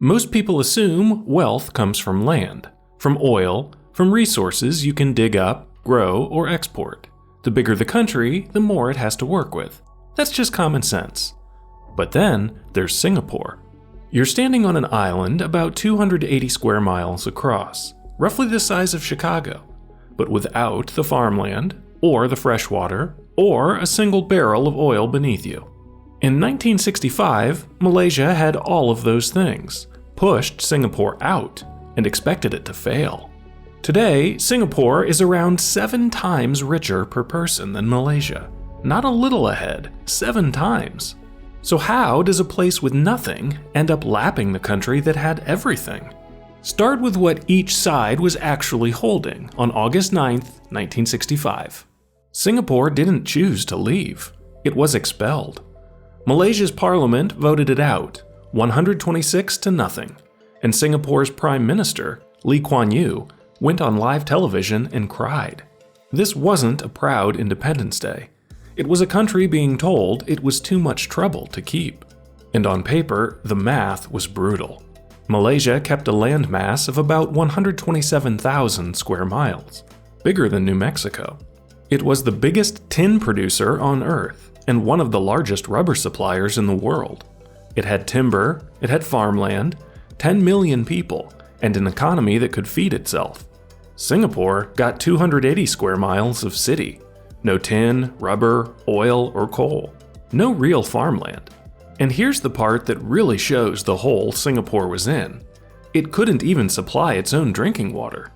Most people assume wealth comes from land, from oil, from resources you can dig up, grow, or export. The bigger the country, the more it has to work with. That's just common sense. But then there's Singapore. You're standing on an island about 280 square miles across, roughly the size of Chicago, but without the farmland, or the fresh water, or a single barrel of oil beneath you. In 1965, Malaysia had all of those things, pushed Singapore out, and expected it to fail. Today, Singapore is around 7 times richer per person than Malaysia. Not a little ahead, 7 times. So how does a place with nothing end up lapping the country that had everything? Start with what each side was actually holding on August 9, 1965. Singapore didn't choose to leave. It was expelled. Malaysia's parliament voted it out, 126 to nothing, and Singapore's Prime Minister, Lee Kuan Yew, went on live television and cried. This wasn't a proud Independence Day. It was a country being told it was too much trouble to keep. And on paper, the math was brutal. Malaysia kept a landmass of about 127,000 square miles, bigger than New Mexico. It was the biggest tin producer on Earth and one of the largest rubber suppliers in the world. It had timber, it had farmland, 10 million people, and an economy that could feed itself. Singapore got 280 square miles of city. No tin, rubber, oil, or coal. No real farmland. And here's the part that really shows the hole Singapore was in. It couldn't even supply its own drinking water.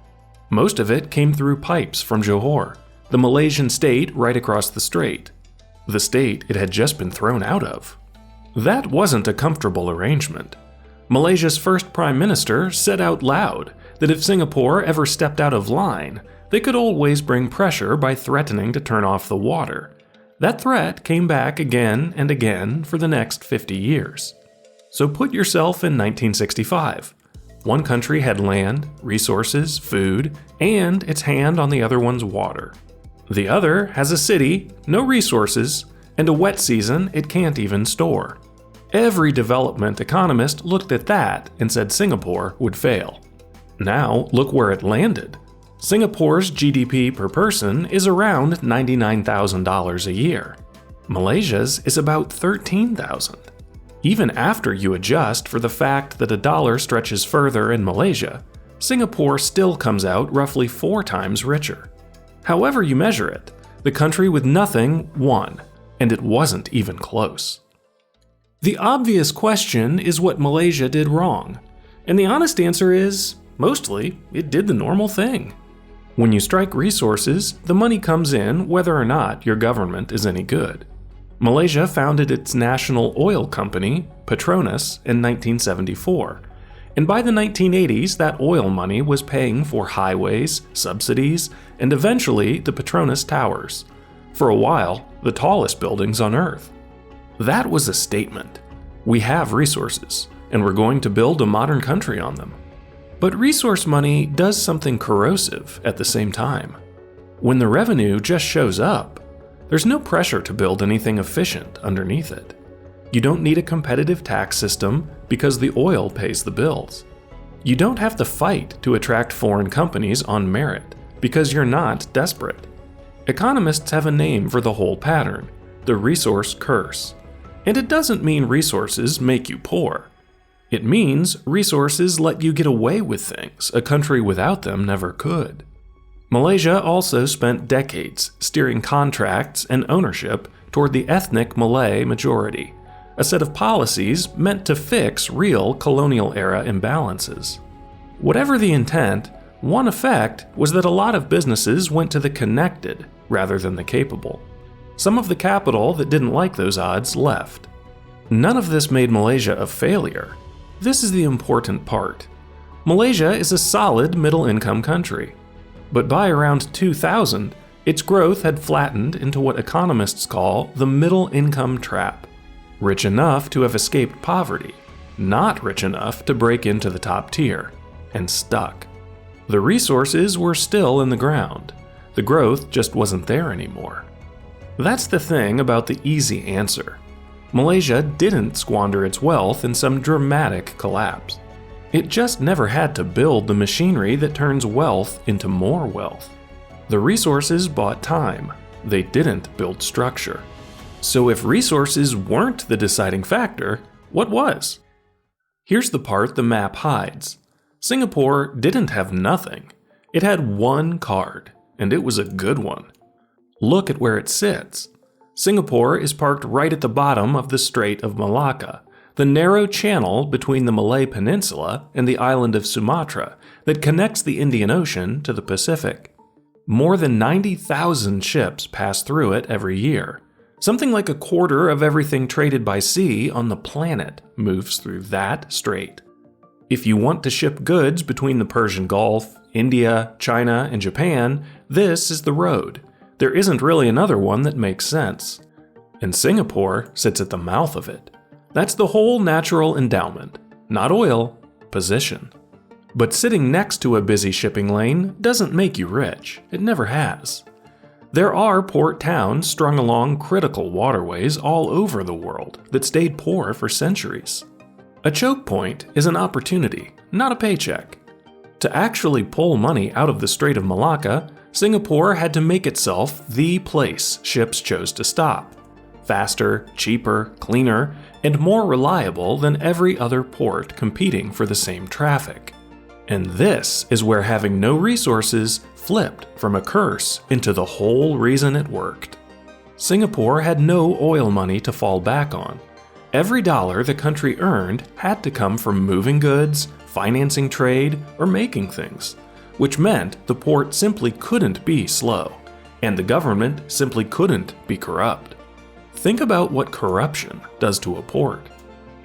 Most of it came through pipes from Johor, the Malaysian state right across the strait. The state it had just been thrown out of. That wasn't a comfortable arrangement. Malaysia's first prime minister said out loud that if Singapore ever stepped out of line, they could always bring pressure by threatening to turn off the water. That threat came back again and again for the next 50 years. So put yourself in 1965. One country had land, resources, food, and its hand on the other one's water. The other has a city, no resources, and a wet season it can't even store. Every development economist looked at that and said Singapore would fail. Now look where it landed. Singapore's GDP per person is around $99,000 a year. Malaysia's is about $13,000. Even after you adjust for the fact that a dollar stretches further in Malaysia, Singapore still comes out roughly 4 times richer. However you measure it, the country with nothing won, and it wasn't even close. The obvious question is what Malaysia did wrong, and the honest answer is, mostly, it did the normal thing. When you strike resources, the money comes in whether or not your government is any good. Malaysia founded its national oil company, Petronas, in 1974, and by the 1980s that oil money was paying for highways, subsidies, and eventually the Petronas Towers. For a while, the tallest buildings on Earth. That was a statement. We have resources, and we're going to build a modern country on them. But resource money does something corrosive at the same time. When the revenue just shows up, there's no pressure to build anything efficient underneath it. You don't need a competitive tax system because the oil pays the bills. You don't have to fight to attract foreign companies on merit because you're not desperate. Economists have a name for the whole pattern, the resource curse. And it doesn't mean resources make you poor. It means resources let you get away with things a country without them never could. Malaysia also spent decades steering contracts and ownership toward the ethnic Malay majority, a set of policies meant to fix real colonial-era imbalances. Whatever the intent, one effect was that a lot of businesses went to the connected rather than the capable. Some of the capital that didn't like those odds left. None of this made Malaysia a failure. This is the important part. Malaysia is a solid middle-income country. But by around 2000, its growth had flattened into what economists call the middle-income trap. Rich enough to have escaped poverty, not rich enough to break into the top tier, and stuck. The resources were still in the ground. The growth just wasn't there anymore. That's the thing about the easy answer. Malaysia didn't squander its wealth in some dramatic collapse. It just never had to build the machinery that turns wealth into more wealth. The resources bought time. They didn't build structure. So if resources weren't the deciding factor, what was? Here's the part the map hides. Singapore didn't have nothing. It had one card, and it was a good one. Look at where it sits. Singapore is parked right at the bottom of the Strait of Malacca, the narrow channel between the Malay Peninsula and the island of Sumatra that connects the Indian Ocean to the Pacific. More than 90,000 ships pass through it every year. Something like a quarter of everything traded by sea on the planet moves through that strait. If you want to ship goods between the Persian Gulf, India, China, and Japan, this is the road. There isn't really another one that makes sense. And Singapore sits at the mouth of it. That's the whole natural endowment. Not oil, position. But sitting next to a busy shipping lane doesn't make you rich. It never has. There are port towns strung along critical waterways all over the world that stayed poor for centuries. A choke point is an opportunity, not a paycheck. To actually pull money out of the Strait of Malacca, Singapore had to make itself the place ships chose to stop. Faster, cheaper, cleaner, and more reliable than every other port competing for the same traffic. And this is where having no resources flipped from a curse into the whole reason it worked. Singapore had no oil money to fall back on. Every dollar the country earned had to come from moving goods, financing trade, or making things, which meant the port simply couldn't be slow, and the government simply couldn't be corrupt. Think about what corruption does to a port.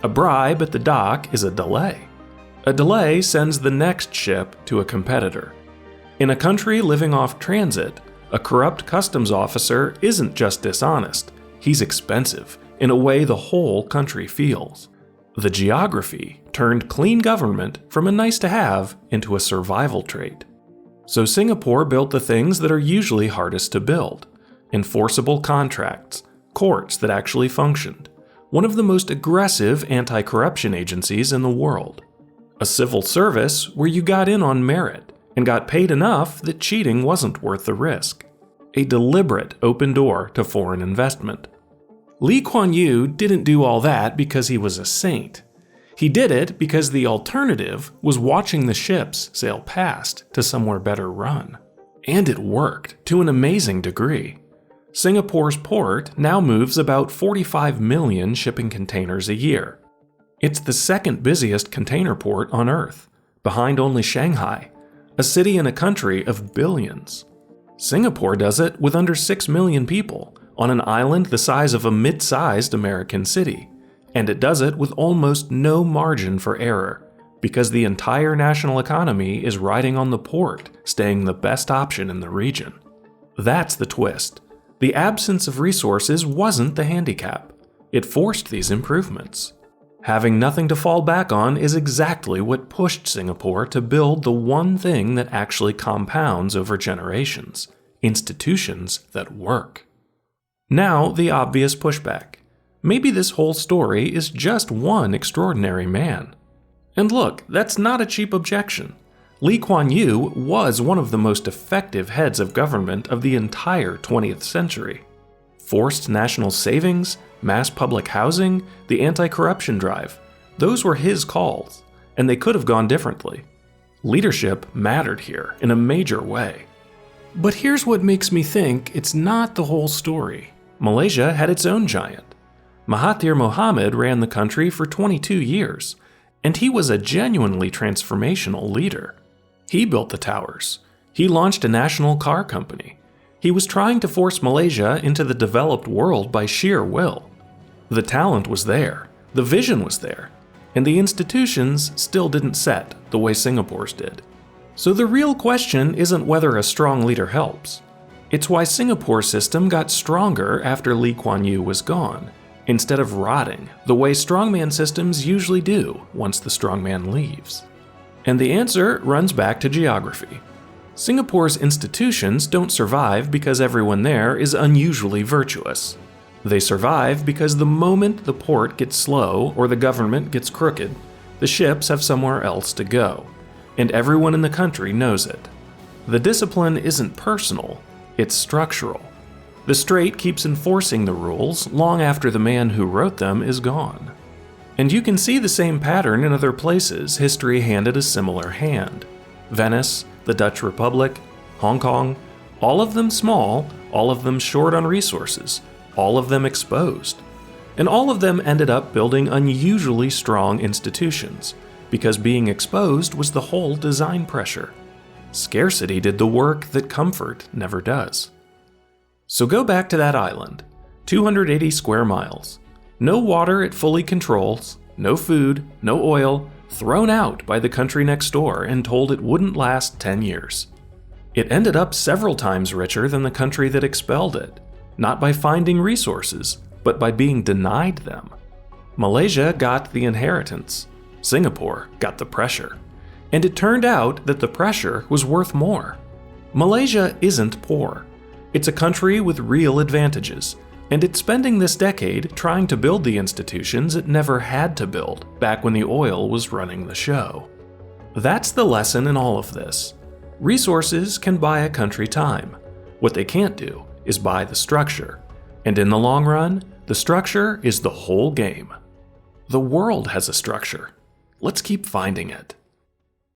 A bribe at the dock is a delay. A delay sends the next ship to a competitor. In a country living off transit, a corrupt customs officer isn't just dishonest, he's expensive in a way the whole country feels. The geography turned clean government from a nice-to-have into a survival trait. So Singapore built the things that are usually hardest to build: enforceable contracts, courts that actually functioned, one of the most aggressive anti-corruption agencies in the world, a civil service where you got in on merit and got paid enough that cheating wasn't worth the risk, a deliberate open door to foreign investment. Lee Kuan Yew didn't do all that because he was a saint. He did it because the alternative was watching the ships sail past to somewhere better run. And it worked to an amazing degree. Singapore's port now moves about 45 million shipping containers a year. It's the second busiest container port on Earth, behind only Shanghai, a city in a country of billions. Singapore does it with under 6 million people, on an island the size of a mid-sized American city, and it does it with almost no margin for error, because the entire national economy is riding on the port staying the best option in the region. That's the twist. The absence of resources wasn't the handicap. It forced these improvements. Having nothing to fall back on is exactly what pushed Singapore to build the one thing that actually compounds over generations: institutions that work. Now, the obvious pushback. Maybe this whole story is just one extraordinary man. And look, that's not a cheap objection. Lee Kuan Yew was one of the most effective heads of government of the entire 20th century. Forced national savings, mass public housing, the anti-corruption drive, those were his calls, and they could have gone differently. Leadership mattered here in a major way. But here's what makes me think it's not the whole story. Malaysia had its own giant. Mahathir Mohamad ran the country for 22 years, and he was a genuinely transformational leader. He built the towers. He launched a national car company. He was trying to force Malaysia into the developed world by sheer will. The talent was there, the vision was there, and the institutions still didn't set the way Singapore's did. So the real question isn't whether a strong leader helps. It's why Singapore's system got stronger after Lee Kuan Yew was gone, instead of rotting the way strongman systems usually do once the strongman leaves. And the answer runs back to geography. Singapore's institutions don't survive because everyone there is unusually virtuous. They survive because the moment the port gets slow or the government gets crooked, The ships have somewhere else to go, and everyone in the country knows it. The discipline isn't personal, it's structural. The strait keeps enforcing the rules long after the man who wrote them is gone. And you can see the same pattern in other places history handed a similar hand. Venice, the Dutch Republic, Hong Kong, all of them small, all of them short on resources, all of them exposed. And all of them ended up building unusually strong institutions, because being exposed was the whole design pressure. Scarcity did the work that comfort never does. So go back to that island, 280 square miles. No water it fully controls, no food, no oil, thrown out by the country next door and told it wouldn't last 10 years. It ended up several times richer than the country that expelled it, not by finding resources, but by being denied them. Malaysia got the inheritance. Singapore got the pressure. And it turned out that the pressure was worth more. Malaysia isn't poor. It's a country with real advantages, and it's spending this decade trying to build the institutions it never had to build back when the oil was running the show. That's the lesson in all of this. Resources can buy a country time. What they can't do is buy the structure. And in the long run, the structure is the whole game. The world has a structure. Let's keep finding it.